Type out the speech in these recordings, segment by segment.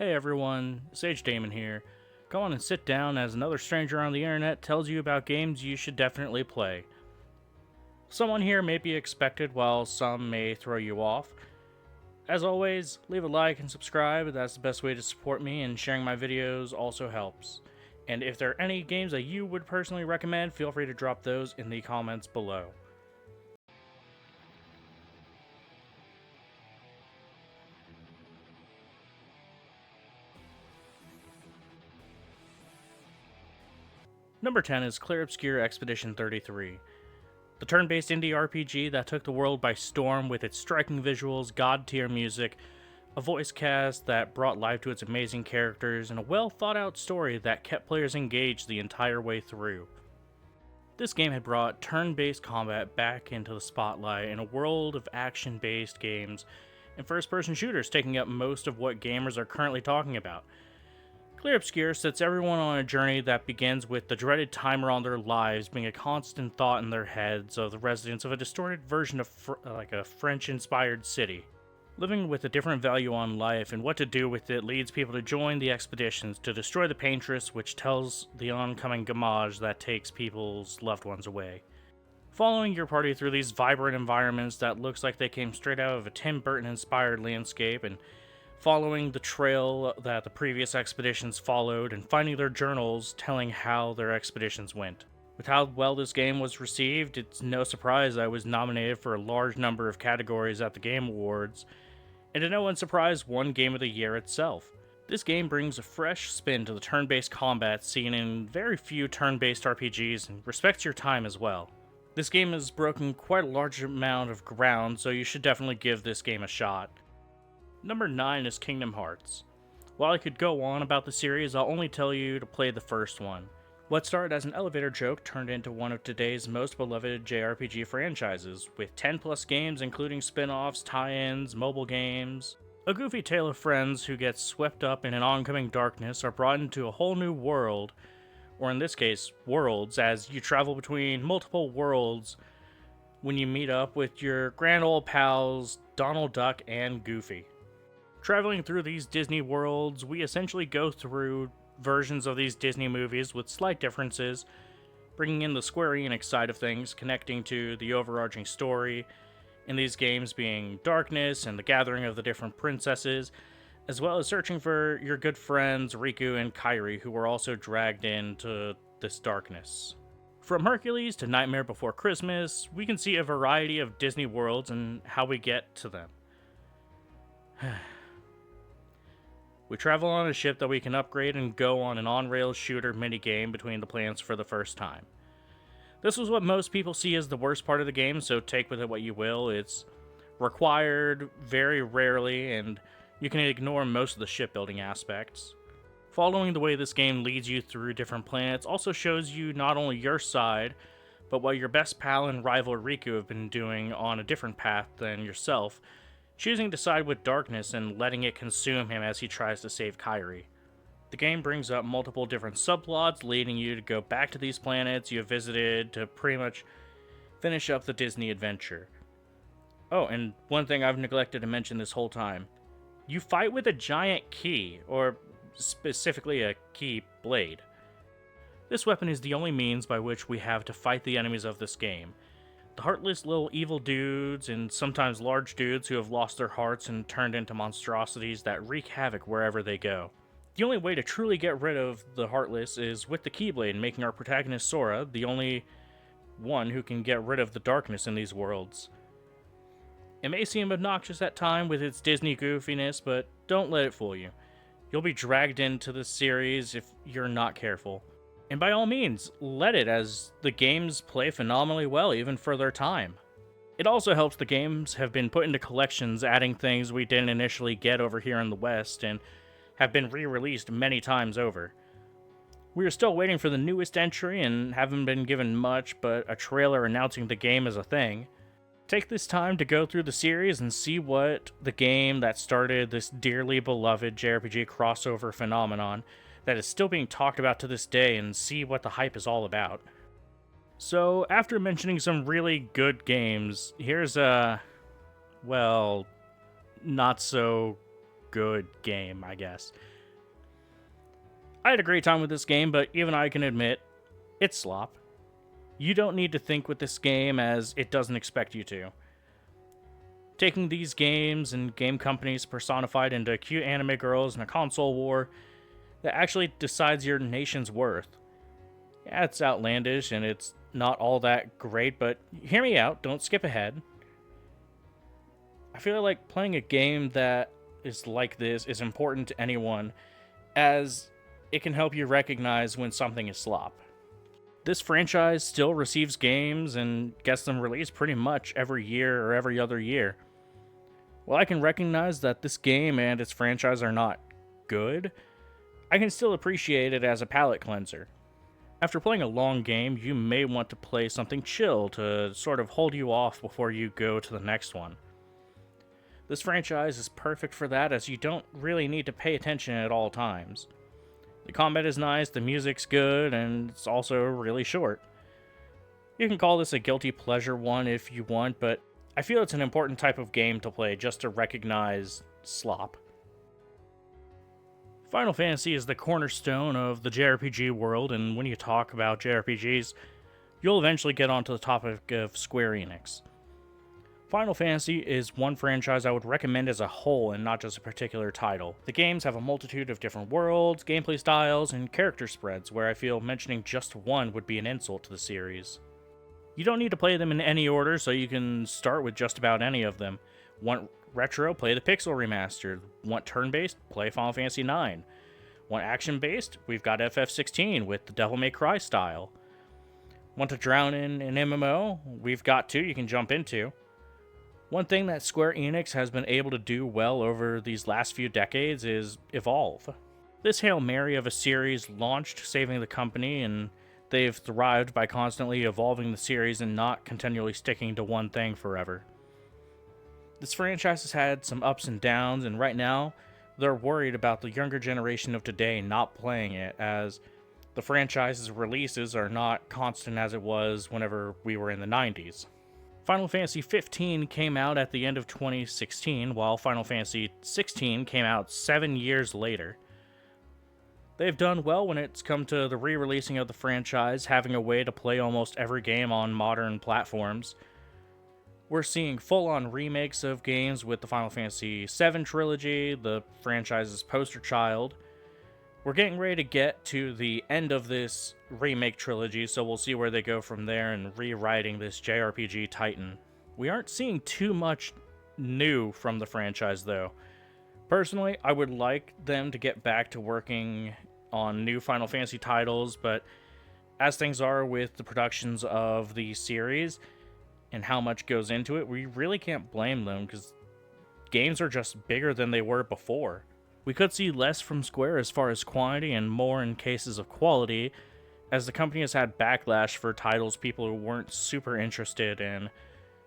Hey everyone, Sage Damon here. Go on and sit down as another stranger on the internet tells you about games you should definitely play. Someone here may be expected while some may throw you off. As always, leave a like and subscribe, that's the best way to support me, and sharing my videos also helps. And if there are any games that you would personally recommend, feel free to drop those in the comments below. Number 10 is Clear Obscure Expedition 33. The turn-based indie RPG that took the world by storm with its striking visuals, god-tier music, a voice cast that brought life to its amazing characters, and a well-thought-out story that kept players engaged the entire way through. This game had brought turn-based combat back into the spotlight in a world of action-based games and first-person shooters taking up most of what gamers are currently talking about. Clear Obscure sets everyone on a journey that begins with the dreaded timer on their lives being a constant thought in their heads of the residents of a distorted version of a French-inspired city. Living with a different value on life and what to do with it leads people to join the expeditions to destroy the Paintress, which tells the oncoming gamage that takes people's loved ones away. Following your party through these vibrant environments that looks like they came straight out of a Tim Burton-inspired landscape, and following the trail that the previous expeditions followed, and finding their journals telling how their expeditions went. With how well this game was received, it's no surprise I was nominated for a large number of categories at the Game Awards, and to no one's surprise, won Game of the Year itself. This game brings a fresh spin to the turn-based combat seen in very few turn-based RPGs and respects your time as well. This game has broken quite a large amount of ground, so you should definitely give this game a shot. Number 9 is Kingdom Hearts. While I could go on about the series, I'll only tell you to play the first one. What started as an elevator joke turned into one of today's most beloved JRPG franchises, with 10 plus games including spin-offs, tie-ins, mobile games. A goofy tale of friends who get swept up in an oncoming darkness are brought into a whole new world, or in this case, worlds, as you travel between multiple worlds when you meet up with your grand old pals Donald Duck and Goofy. Traveling through these Disney worlds, we essentially go through versions of these Disney movies with slight differences, bringing in the Square Enix side of things, connecting to the overarching story, in these games being darkness and the gathering of the different princesses, as well as searching for your good friends Riku and Kairi, who were also dragged into this darkness. From Hercules to Nightmare Before Christmas, we can see a variety of Disney worlds and how we get to them. We travel on a ship that we can upgrade and go on an on-rails shooter minigame between the planets for the first time. This was what most people see as the worst part of the game, so take with it what you will. It's required very rarely, and you can ignore most of the shipbuilding aspects. Following the way this game leads you through different planets also shows you not only your side, but what your best pal and rival Riku have been doing on a different path than yourself, choosing to side with darkness and letting it consume him as he tries to save Kairi. The game brings up multiple different subplots, leading you to go back to these planets you have visited to pretty much finish up the Disney adventure. Oh, and one thing I've neglected to mention this whole time. You fight with a giant key, or specifically a key blade. This weapon is the only means by which we have to fight the enemies of this game. The heartless little evil dudes, and sometimes large dudes who have lost their hearts and turned into monstrosities that wreak havoc wherever they go. The only way to truly get rid of the heartless is with the Keyblade, making our protagonist Sora the only one who can get rid of the darkness in these worlds. It may seem obnoxious at times with its Disney goofiness, but don't let it fool you. You'll be dragged into this series if you're not careful. And by all means, let it, as the games play phenomenally well even for their time. It also helps the games have been put into collections, adding things we didn't initially get over here in the West, and have been re-released many times over. We are still waiting for the newest entry and haven't been given much, but a trailer announcing the game is a thing. Take this time to go through the series and see what the game that started this dearly beloved JRPG crossover phenomenon that is still being talked about to this day, and see what the hype is all about. So, after mentioning some really good games, here's a, well, not so good game, I guess. I had a great time with this game, but even I can admit, it's slop. You don't need to think with this game as it doesn't expect you to. Taking these games and game companies personified into cute anime girls in a console war that actually decides your nation's worth. Yeah, it's outlandish and it's not all that great, but hear me out, don't skip ahead. I feel like playing a game that is like this is important to anyone, as it can help you recognize when something is slop. This franchise still receives games and gets them released pretty much every year or every other year. While I can recognize that this game and its franchise are not good, I can still appreciate it as a palate cleanser. After playing a long game, you may want to play something chill to sort of hold you off before you go to the next one. This franchise is perfect for that, as you don't really need to pay attention at all times. The combat is nice, the music's good, and it's also really short. You can call this a guilty pleasure one if you want, but I feel it's an important type of game to play just to recognize slop. Final Fantasy is the cornerstone of the JRPG world, and when you talk about JRPGs, you'll eventually get onto the topic of Square Enix. Final Fantasy is one franchise I would recommend as a whole and not just a particular title. The games have a multitude of different worlds, gameplay styles, and character spreads, where I feel mentioning just one would be an insult to the series. You don't need to play them in any order, so you can start with just about any of them. Want retro? Play the Pixel Remastered. Want turn-based? Play Final Fantasy IX. Want action-based? We've got FF16 with the Devil May Cry style. Want to drown in an MMO? We've got two you can jump into. One thing that Square Enix has been able to do well over these last few decades is evolve. This Hail Mary of a series launched, saving the company, and they've thrived by constantly evolving the series and not continually sticking to one thing forever. This franchise has had some ups and downs, and right now, they're worried about the younger generation of today not playing it, as the franchise's releases are not constant as it was whenever we were in the 90s. Final Fantasy 15 came out at the end of 2016, while Final Fantasy 16 came out 7 years later. They've done well when it's come to the re-releasing of the franchise, having a way to play almost every game on modern platforms. We're seeing full-on remakes of games with the Final Fantasy VII trilogy, the franchise's poster child. We're getting ready to get to the end of this remake trilogy, so we'll see where they go from there in rewriting this JRPG titan. We aren't seeing too much new from the franchise, though. Personally, I would like them to get back to working on new Final Fantasy titles, but as things are with the productions of the series and how much goes into it, we really can't blame them, because games are just bigger than they were before. We could see less from Square as far as quantity and more in cases of quality, as the company has had backlash for titles people who weren't super interested in,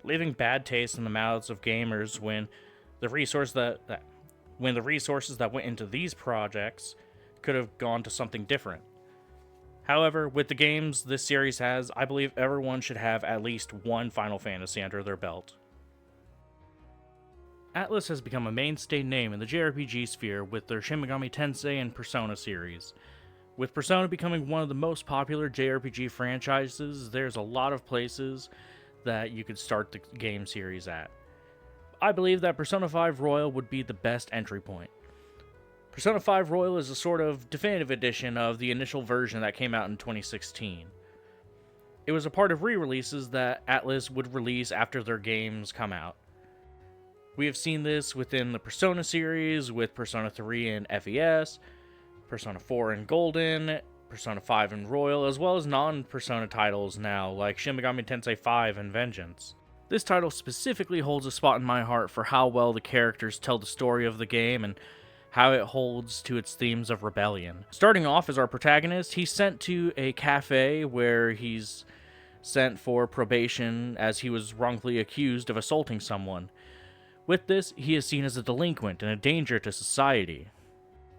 leaving bad taste in the mouths of gamers when the resources that went into these projects could have gone to something different. However, with the games this series has, I believe everyone should have at least one Final Fantasy under their belt. Atlus has become a mainstay name in the JRPG sphere with their Shin Megami Tensei and Persona series. With Persona becoming one of the most popular JRPG franchises, there's a lot of places that you could start the game series at. I believe that Persona 5 Royal would be the best entry point. Persona 5 Royal is a sort of definitive edition of the initial version that came out in 2016. It was a part of re-releases that Atlus would release after their games come out. We have seen this within the Persona series, with Persona 3 and FES, Persona 4 and Golden, Persona 5 and Royal, as well as non-Persona titles now, like Shin Megami Tensei 5 and Vengeance. This title specifically holds a spot in my heart for how well the characters tell the story of the game and how it holds to its themes of rebellion. Starting off as our protagonist, he's sent to a cafe where he's sent for probation as he was wrongfully accused of assaulting someone. With this, he is seen as a delinquent and a danger to society,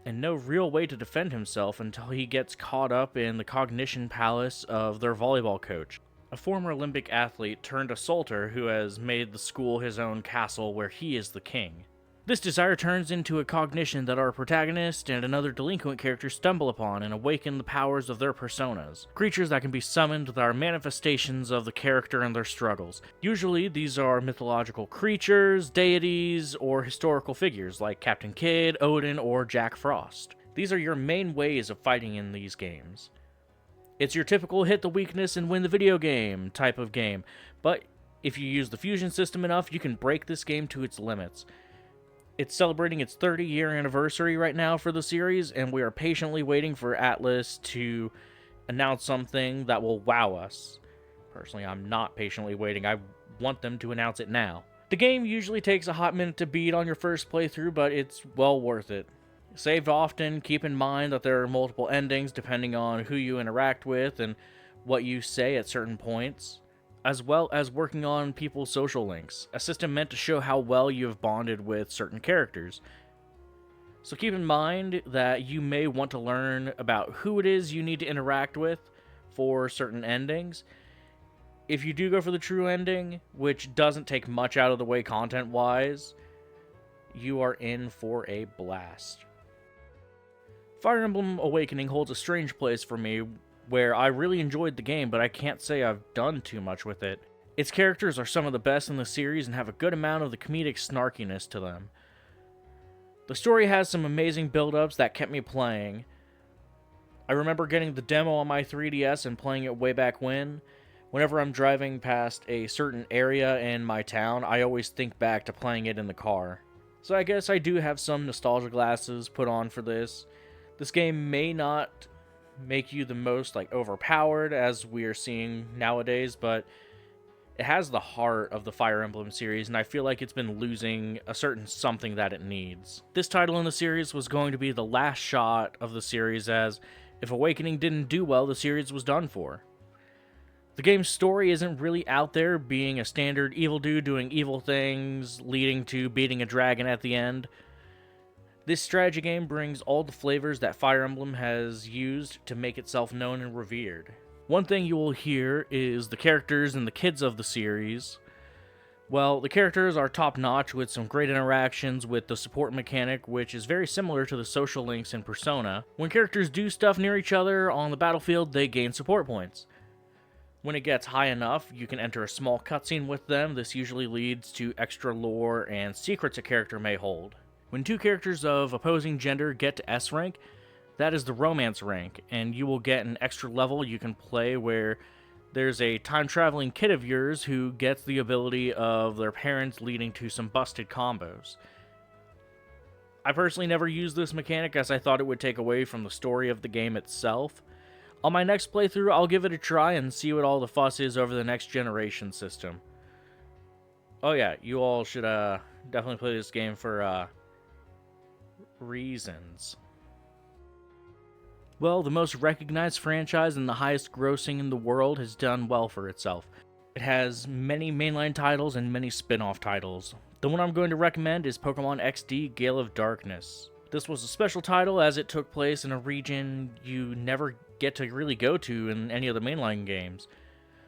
and no real way to defend himself until he gets caught up in the cognition palace of their volleyball coach, a former Olympic athlete turned assaulter who has made the school his own castle where he is the king. This desire turns into a cognition that our protagonist and another delinquent character stumble upon and awaken the powers of their personas. Creatures that can be summoned that are manifestations of the character and their struggles. Usually, these are mythological creatures, deities, or historical figures like Captain Kidd, Odin, or Jack Frost. These are your main ways of fighting in these games. It's your typical hit the weakness and win the video game type of game, but if you use the fusion system enough, you can break this game to its limits. It's celebrating its 30-year anniversary right now for the series, and we are patiently waiting for Atlas to announce something that will wow us. Personally, I'm not patiently waiting. I want them to announce it now. The game usually takes a hot minute to beat on your first playthrough, but it's well worth it. Save often, keep in mind that there are multiple endings depending on who you interact with and what you say at certain points, as well as working on people's social links, a system meant to show how well you have bonded with certain characters. So keep in mind that you may want to learn about who it is you need to interact with for certain endings. If you do go for the true ending, which doesn't take much out of the way content-wise, you are in for a blast. Fire Emblem Awakening holds a strange place for me, where I really enjoyed the game, but I can't say I've done too much with it. Its characters are some of the best in the series and have a good amount of the comedic snarkiness to them. The story has some amazing build-ups that kept me playing. I remember getting the demo on my 3DS and playing it way back when. Whenever I'm driving past a certain area in my town, I always think back to playing it in the car. So I guess I do have some nostalgia glasses put on for this. This game may not make you the most overpowered as we are seeing nowadays, but it has the heart of the Fire Emblem series, and I feel like it's been losing a certain something that it needs. This title in the series was going to be the last shot of the series, as if Awakening didn't do well, the series was done for. The game's story isn't really out there, being a standard evil dude doing evil things, leading to beating a dragon at the end. This strategy game brings all the flavors that Fire Emblem has used to make itself known and revered. One thing you will hear is the characters and the kids of the series. Well, the characters are top-notch with some great interactions with the support mechanic, which is very similar to the social links in Persona. When characters do stuff near each other on the battlefield, they gain support points. When it gets high enough, you can enter a small cutscene with them. This usually leads to extra lore and secrets a character may hold. When two characters of opposing gender get to S rank, that is the romance rank, and you will get an extra level you can play where there's a time-traveling kid of yours who gets the ability of their parents, leading to some busted combos. I personally never used this mechanic as I thought it would take away from the story of the game itself. On my next playthrough, I'll give it a try and see what all the fuss is over the next generation system. Oh yeah, you all should definitely play this game for reasons. Well, the most recognized franchise and the highest grossing in the world has done well for itself. It has many mainline titles and many spin-off titles. The one I'm going to recommend is Pokemon XD Gale of Darkness. This was a special title as it took place in a region you never get to really go to in any of the mainline games.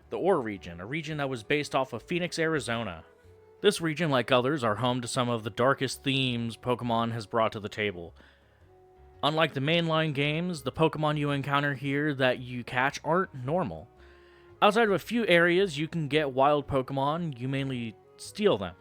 The Ore region, a region that was based off of Phoenix, Arizona. This region, like others, are home to some of the darkest themes Pokemon has brought to the table. Unlike the mainline games, the Pokemon you encounter here that you catch aren't normal. Outside of a few areas you can get wild Pokemon, you mainly steal them.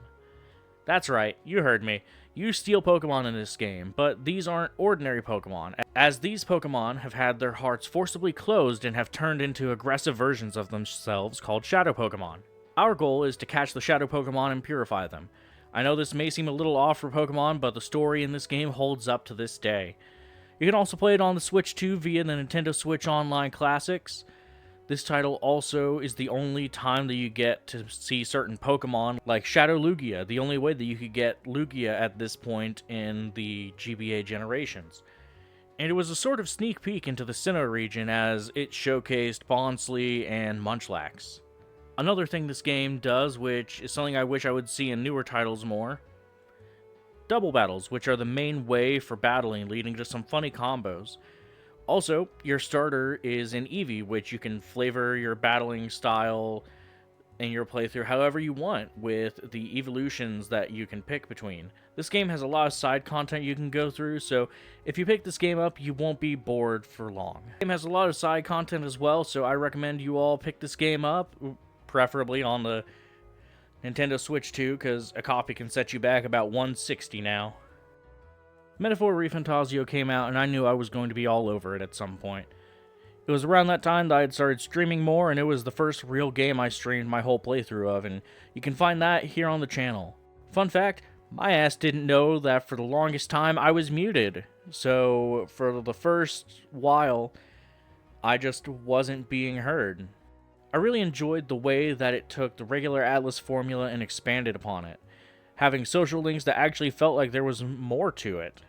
That's right, you heard me. You steal Pokemon in this game, but these aren't ordinary Pokemon, as these Pokemon have had their hearts forcibly closed and have turned into aggressive versions of themselves called Shadow Pokemon. Our goal is to catch the Shadow Pokemon and purify them. I know this may seem a little off for Pokemon, but the story in this game holds up to this day. You can also play it on the Switch 2 via the Nintendo Switch Online Classics. This title also is the only time that you get to see certain Pokemon, like Shadow Lugia, the only way that you could get Lugia at this point in the GBA generations. And it was a sort of sneak peek into the Sinnoh region as it showcased Bonsly and Munchlax. Another thing this game does, which is something I wish I would see in newer titles more, double battles, which are the main way for battling, leading to some funny combos. Also, your starter is an Eevee, which you can flavor your battling style in your playthrough however you want with the evolutions that you can pick between. This game has a lot of side content you can go through, so if you pick this game up, you won't be bored for long. The game has a lot of side content as well, so I recommend you all pick this game up, preferably on the Nintendo Switch 2, because a copy can set you back about $160 now. Metaphor ReFantazio came out, and I knew I was going to be all over it at some point. It was around that time that I had started streaming more, and it was the first real game I streamed my whole playthrough of, and you can find that here on the channel. Fun fact, my ass didn't know that for the longest time I was muted, so for the first while, I just wasn't being heard. I really enjoyed the way that it took the regular Atlas formula and expanded upon it, having social links that actually felt like there was more to it.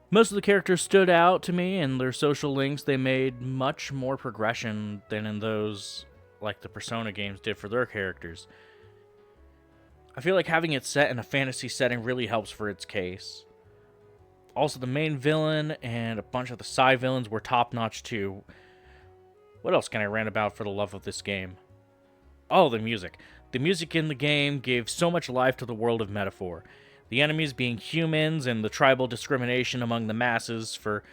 Most of the characters stood out to me, and their social links, they made much more progression than in those like the Persona games did for their characters. I feel like having it set in a fantasy setting really helps for its case. Also, the main villain and a bunch of the side villains were top-notch too. What else can I rant about for the love of this game? Oh, the music. The music in the game gave so much life to the world of Metaphor. The enemies being humans and the tribal discrimination among the masses for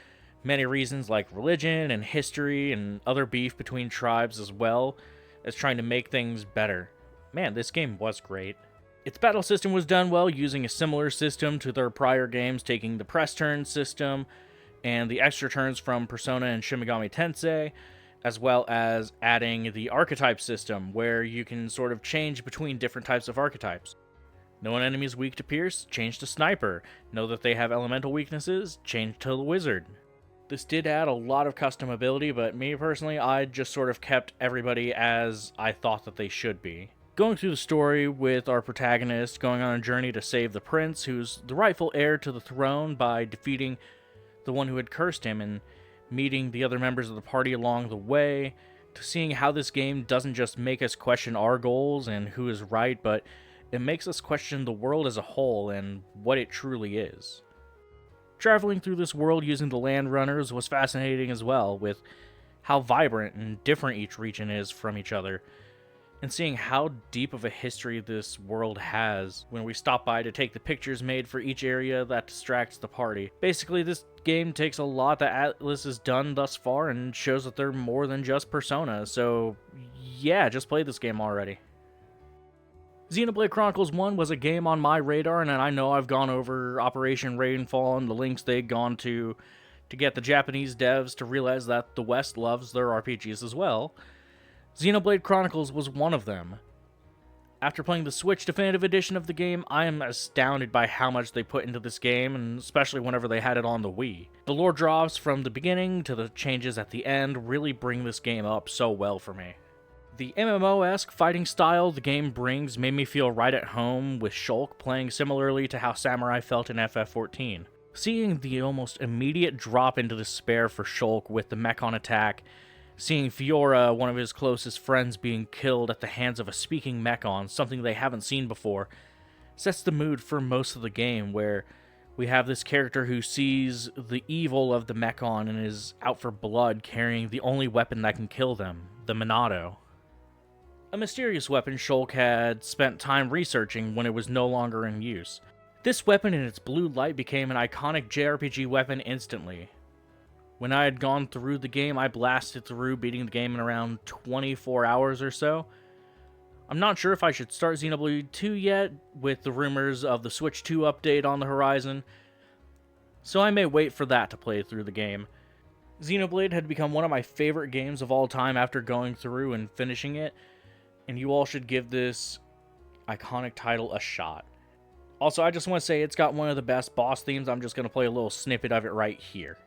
many reasons like religion and history and other beef between tribes as well as trying to make things better. Man, this game was great. Its battle system was done well, using a similar system to their prior games, taking the press turn system and the extra turns from Persona and Shin Megami Tensei, as well as adding the archetype system where you can sort of change between different types of archetypes. Know an enemy is weak to Pierce? Change to Sniper. Know that they have elemental weaknesses? Change to the Wizard. This did add a lot of custom ability, but me personally, I just sort of kept everybody as I thought that they should be. Going through the story with our protagonist, going on a journey to save the prince, who's the rightful heir to the throne, by defeating the one who had cursed him, and meeting the other members of the party along the way, to seeing how this game doesn't just make us question our goals and who is right, but it makes us question the world as a whole and what it truly is. Traveling through this world using the land runners was fascinating as well, with how vibrant and different each region is from each other, and seeing how deep of a history this world has when we stop by to take the pictures made for each area that distracts the party. Basically, this game takes a lot that Atlas has done thus far and shows that they're more than just Persona, so yeah, just play this game already. Xenoblade Chronicles 1 was a game on my radar, and I know I've gone over Operation Rainfall and the links they'd gone to get the Japanese devs to realize that the West loves their RPGs as well. Xenoblade Chronicles was one of them. After playing the Switch Definitive Edition of the game, I am astounded by how much they put into this game, and especially whenever they had it on the Wii. The lore drops from the beginning to the changes at the end really bring this game up so well for me. The MMO-esque fighting style the game brings made me feel right at home, with Shulk playing similarly to how Samurai felt in FF14. Seeing the almost immediate drop into despair for Shulk with the Mechon attack, seeing Fiora, one of his closest friends, being killed at the hands of a speaking Mechon, something they haven't seen before, sets the mood for most of the game, where we have this character who sees the evil of the Mechon and is out for blood, carrying the only weapon that can kill them, the Minato. A mysterious weapon Shulk had spent time researching when it was no longer in use. This weapon in its blue light became an iconic JRPG weapon instantly. When I had gone through the game, I blasted through, beating the game in around 24 hours or so. I'm not sure if I should start Xenoblade 2 yet, with the rumors of the Switch 2 update on the horizon, so I may wait for that to play through the game. Xenoblade had become one of my favorite games of all time after going through and finishing it, and you all should give this iconic title a shot. Also, I just want to say it's got one of the best boss themes. I'm just going to play a little snippet of it right here.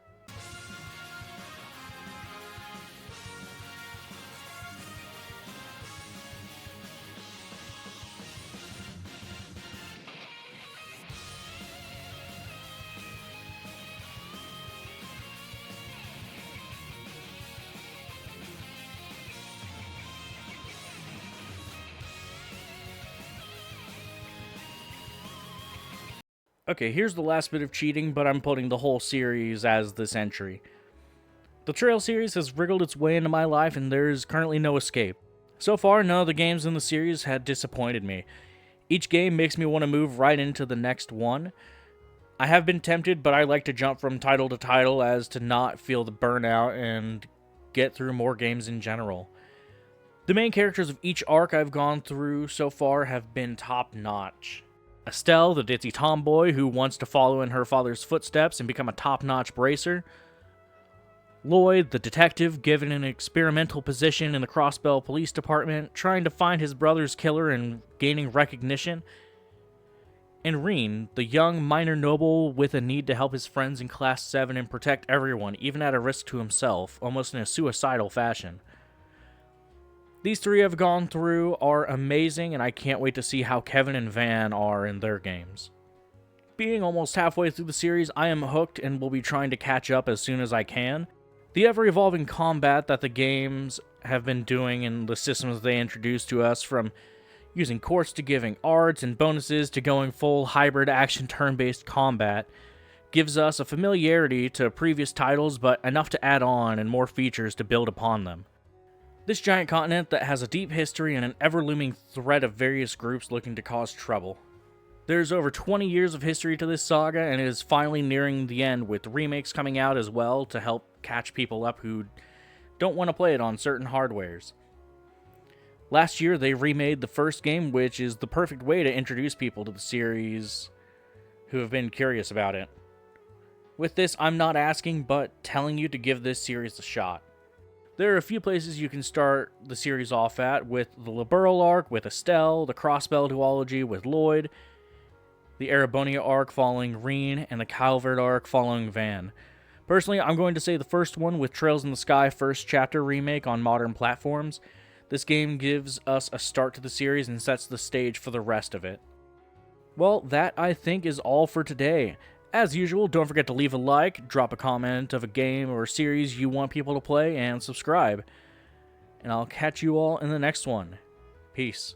Okay, here's the last bit of cheating, but I'm putting the whole series as this entry. The Trail series has wriggled its way into my life, and there's currently no escape. So far, none of the games in the series had disappointed me. Each game makes me want to move right into the next one. I have been tempted, but I like to jump from title to title as to not feel the burnout and get through more games in general. The main characters of each arc I've gone through so far have been top-notch. Estelle, the ditzy tomboy who wants to follow in her father's footsteps and become a top-notch bracer. Lloyd, the detective, given an experimental position in the Crossbell Police Department, trying to find his brother's killer and gaining recognition. And Reen, the young minor noble with a need to help his friends in Class 7 and protect everyone, even at a risk to himself, almost in a suicidal fashion. These three I've gone through are amazing, and I can't wait to see how Kevin and Van are in their games. Being almost halfway through the series, I am hooked and will be trying to catch up as soon as I can. The ever-evolving combat that the games have been doing and the systems they introduced to us, from using courts to giving arts and bonuses to going full hybrid action turn-based combat, gives us a familiarity to previous titles, but enough to add on and more features to build upon them. This giant continent that has a deep history and an ever-looming threat of various groups looking to cause trouble. There's over 20 years of history to this saga, and it is finally nearing the end, with remakes coming out as well to help catch people up who don't want to play it on certain hardwares. Last year, they remade the first game, which is the perfect way to introduce people to the series who have been curious about it. With this, I'm not asking, but telling you to give this series a shot. There are a few places you can start the series off at, with the Liberal arc with Estelle, the Crossbell duology with Lloyd, the Erebonia arc following Reen, and the Calvert arc following Van. Personally, I'm going to say the first one with Trails in the Sky First Chapter remake on modern platforms. This game gives us a start to the series and sets the stage for the rest of it. Well, that I think is all for today. As usual, don't forget to leave a like, drop a comment of a game or series you want people to play, and subscribe. And I'll catch you all in the next one. Peace.